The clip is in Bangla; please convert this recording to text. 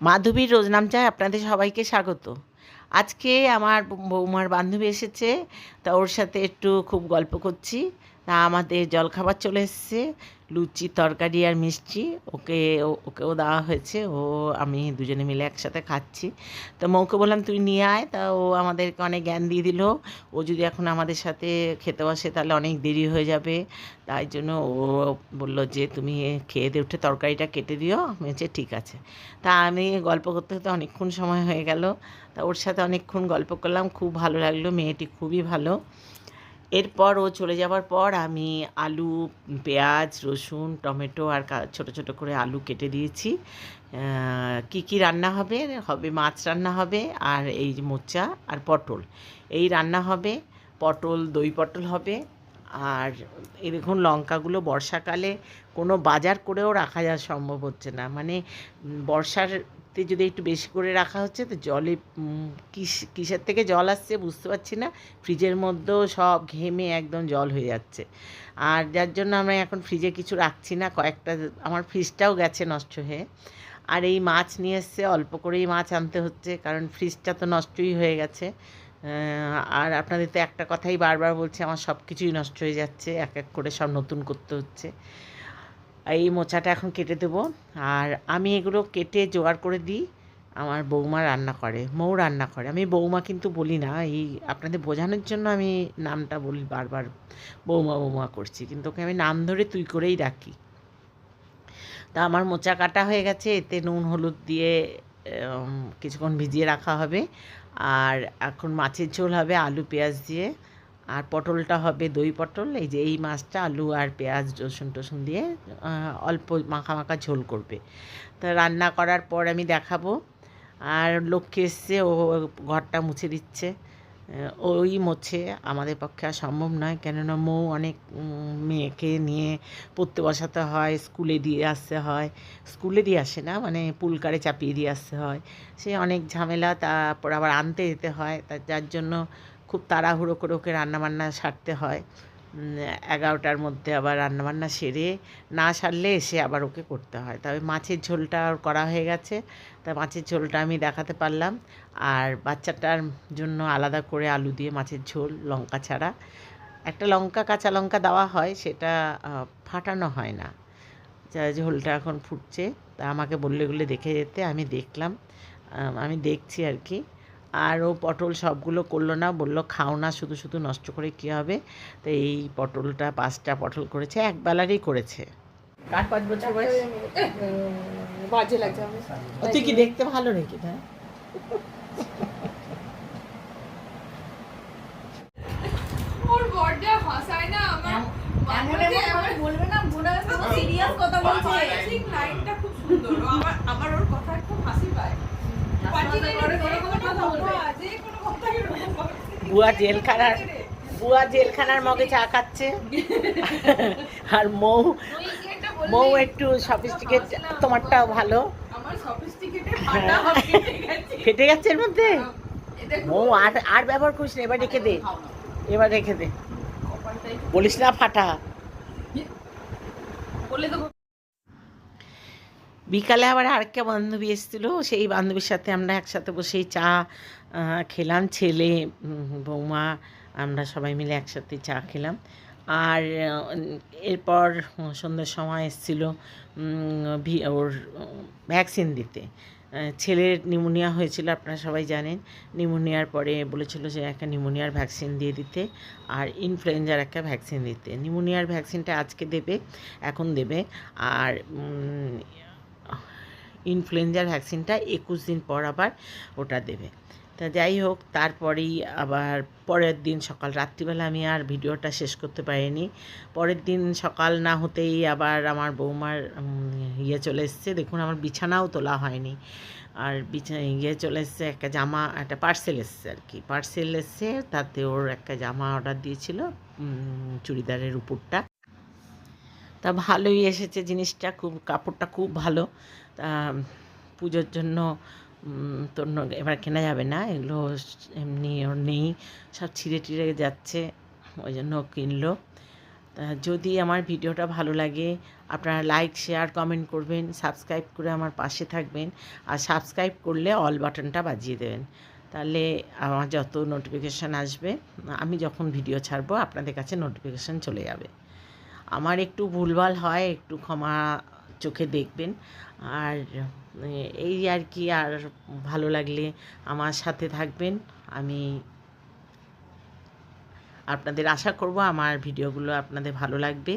মাধবীর রোজনাম চায় আপনাদের সবাইকে স্বাগত। আজকে আমার বৌমার বান্ধবী এসেছে, তা ওর সাথে একটু খুব গল্প করছি। তা আমাদের জলখাবার চলে এসেছে, লুচি তরকারি আর মিষ্টি। ওকেও দেওয়া হয়েছে, আমি দুজনে মিলে একসাথে খাচ্ছি। তো মৌকে বললাম তুই নিয়ে আয়, তা ও আমাদেরকে অনেক জ্ঞান দিয়ে দিল। ও যদি এখন আমাদের সাথে খেতে বসে তাহলে অনেক দেরি হয়ে যাবে, তাই জন্য ও বললো যে তুমি খেয়ে দিয়ে উঠে তরকারিটা কেটে দিও। আমি বলছি ঠিক আছে। তা আমি গল্প করতে করতে অনেকক্ষণ সময় হয়ে গেল। তা ওর সাথে অনেকক্ষণ গল্প করলাম, খুব ভালো লাগলো, মেয়েটি খুবই ভালো। এরপর ও চলে যাওয়ার পর আমি আলু, পেঁয়াজ, রসুন, টমেটো আর ছোটো ছোটো করে আলু কেটে দিয়েছি। কি কি রান্না হবে, মাছ রান্না হবে, আর এই যে মোচা আর পটল এই রান্না হবে। পটল, দই পটল হবে। আর এই দেখুন লঙ্কাগুলো বর্ষাকালে কোনো বাজার করেও রাখা যাওয়া সম্ভব হচ্ছে না, মানে বর্ষাতে যদি একটু বেশি করে রাখা হচ্ছে তো জলে কিসের থেকে জল আসছে বুঝতে পারছি না, ফ্রিজের মধ্যেও সব ঘেমে একদম জল হয়ে যাচ্ছে। আর যার জন্য আমরা এখন ফ্রিজে কিছু রাখছি না, কয়েকটা আমার ফ্রিজটাও গেছে নষ্ট হয়ে। আর এই মাছ নিয়ে এসছে, অল্প করেই মাছ আনতে হচ্ছে কারণ ফ্রিজটা তো নষ্টই হয়ে গেছে। আর আপনাদের তো একটা কথাই বারবার বলছি, আমার সব কিছুই নষ্ট হয়ে যাচ্ছে, এক এক করে সব নতুন করতে হচ্ছে। এই মোচাটা এখন কেটে দেবো, আর আমি এগুলো কেটে জোগাড় করে দিই। আমার বৌমা রান্না করে, মৌ রান্না করে, আমি বৌমা কিন্তু বলি না, এই আপনাদের বোঝানোর জন্য আমি নামটা বলি বারবার, বৌমা বৌমা করছি, কিন্তু ওকে আমি নাম ধরে তুই করেই ডাকি। তা আমার মোচা কাটা হয়ে গেছে, এতে নুন হলুদ দিয়ে কিছুক্ষণ ভিজিয়ে রাখা হবে। আর এখন মাছের ঝোল হবে আলু পেঁয়াজ দিয়ে, আর পটলটা হবে দই পটল। এই যে এই মাছটা আলু আর পেঁয়াজ রসুন টসুন দিয়ে অল্প মাখা মাখা ঝোল করবে। তা রান্না করার পর আমি দেখাবো। আর লক্ষ্মী এসছে, ও ঘরটা মুছে দিচ্ছে। ওই মোছে, আমাদের পক্ষে আর সম্ভব নয়, কেননা মৌ অনেক মেয়েকে নিয়ে পড়তে বসাতে হয়, স্কুলে দিয়ে আসতে হয়, স্কুলে দিয়ে আসে না মানে পুলকারে চাপিয়ে দিয়ে আসতে হয়, সে অনেক ঝামেলা, তারপর আবার আনতে যেতে হয়, যার জন্য খুব তাড়াহুড়ো করে ওকে রান্নাবান্না সারতে হয়। 11টার মধ্যে আবার রান্নাবান্না সেরে না সারলে এসে আবার ওকে করতে হয়। তবে মাছের ঝোলটা ওর করা হয়ে গেছে, তা মাছের ঝোলটা আমি দেখাতে পারলাম। আর বাচ্চাটার জন্য আলাদা করে আলু দিয়ে মাছের ঝোল, লঙ্কা ছাড়া। একটা লঙ্কা, কাঁচা লঙ্কা দেওয়া হয়, সেটা ফাটানো হয় না। ঝোলটা এখন ফুটছে, তা আমাকে বললে এগুলো দেখে যেতে, আমি দেখলাম, আমি দেখছি আর কি। আর ও পটল সবগুলো করলো না, বললো খাও না, শুধু শুধু নষ্ট করে কী হবে। তো এই পটলটা 5টা পটল করেছে, একবেলারই করেছে। কার 5 বছর বয়স? বাজে লাগছে। তুই কি দেখতে ভালো নাকি? না ওর বড়টা হাসায় না আমার, এমন বলবে না, মনে হয় পুরো সিরিয়াস কথা বলছে। ঠিক লাইনটা খুব সুন্দর, আমার ওর কথা খুব হাসি পায়। বুয়া জেলখানার মগে চা খাচ্ছে, আর মৌ মৌ একটু সফিস্টিকেট, তোমারটাও ভালো। ফেটে গেছে এর মধ্যে। মৌ আর ব্যবহার করিস না, এবার রেখে দে, এবার রেখে দে, বলিস না ফাটা। বিকালে আবার আরেকটা বান্ধবী এসেছিলো, সেই বান্ধবীর সাথে আমরা একসাথে বসেই চা খেলাম, ছেলে বৌমা আমরা সবাই মিলে একসাথে চা খেলাম। আর এরপর সন্ধ্যের সময় এসেছিলো ওর ভ্যাকসিন দিতে। ছেলের নিউমোনিয়া হয়েছিল, আপনারা সবাই জানেন। নিউমোনিয়ার পরে বলেছিল যে একটা নিউমোনিয়ার ভ্যাকসিন দিয়ে দিতে, আর ইনফ্লুয়েঞ্জার একটা ভ্যাকসিন দিতে। নিউমোনিয়ার ভ্যাকসিনটা আজকে দেবে, এখন দেবে। আর ইনফ্লুয়েঞ্জার ভ্যাকসিনটা 21 দিন পর আবার ওটা দেবে। তা যাই হোক, তারপরেই আবার পরের দিন সকাল, রাত্রিবেলা আমি আর ভিডিওটা শেষ করতে পারিনি। পরের দিন সকাল না হতেই আবার আমার বৌমার চলে এসছে, দেখুন আমার বিছানাও তোলা হয়নি। আর চলে এসছে, একটা জামা, একটা পার্সেল এসছে আর কি, পার্সেল এসছে, তাতে ওর একটা জামা অর্ডার দিয়েছিল, চুড়িদারের উপরটা। তা ভালোই এসেছে জিনিসটা, খুব কাপড়টা খুব ভালো। তা পুজোর জন্য তো এবার কেনা যাবে না, এগুলো এমনি ওর নেই, সব ছিঁড়ে টিড়ে যাচ্ছে, ওই জন্য কিনলো। যদি আমার ভিডিওটা ভালো লাগে আপনারা লাইক শেয়ার কমেন্ট করবেন, সাবস্ক্রাইব করে আমার পাশে থাকবেন, আর সাবস্ক্রাইব করলে অল বাটনটা বাজিয়ে দেবেন, তাহলে আমার যত নোটিফিকেশান আসবে, আমি যখন ভিডিও ছাড়বো আপনাদের কাছে নোটিফিকেশান চলে যাবে। আমার একটু ভুলভাল হয়, একটু ক্ষমা চোখে দেখবেন। আর এই আর কি, আর ভালো লাগলে আমার সাথে থাকবেন। আমি আপনাদের আশা করব আমার ভিডিওগুলো আপনাদের ভালো লাগবে।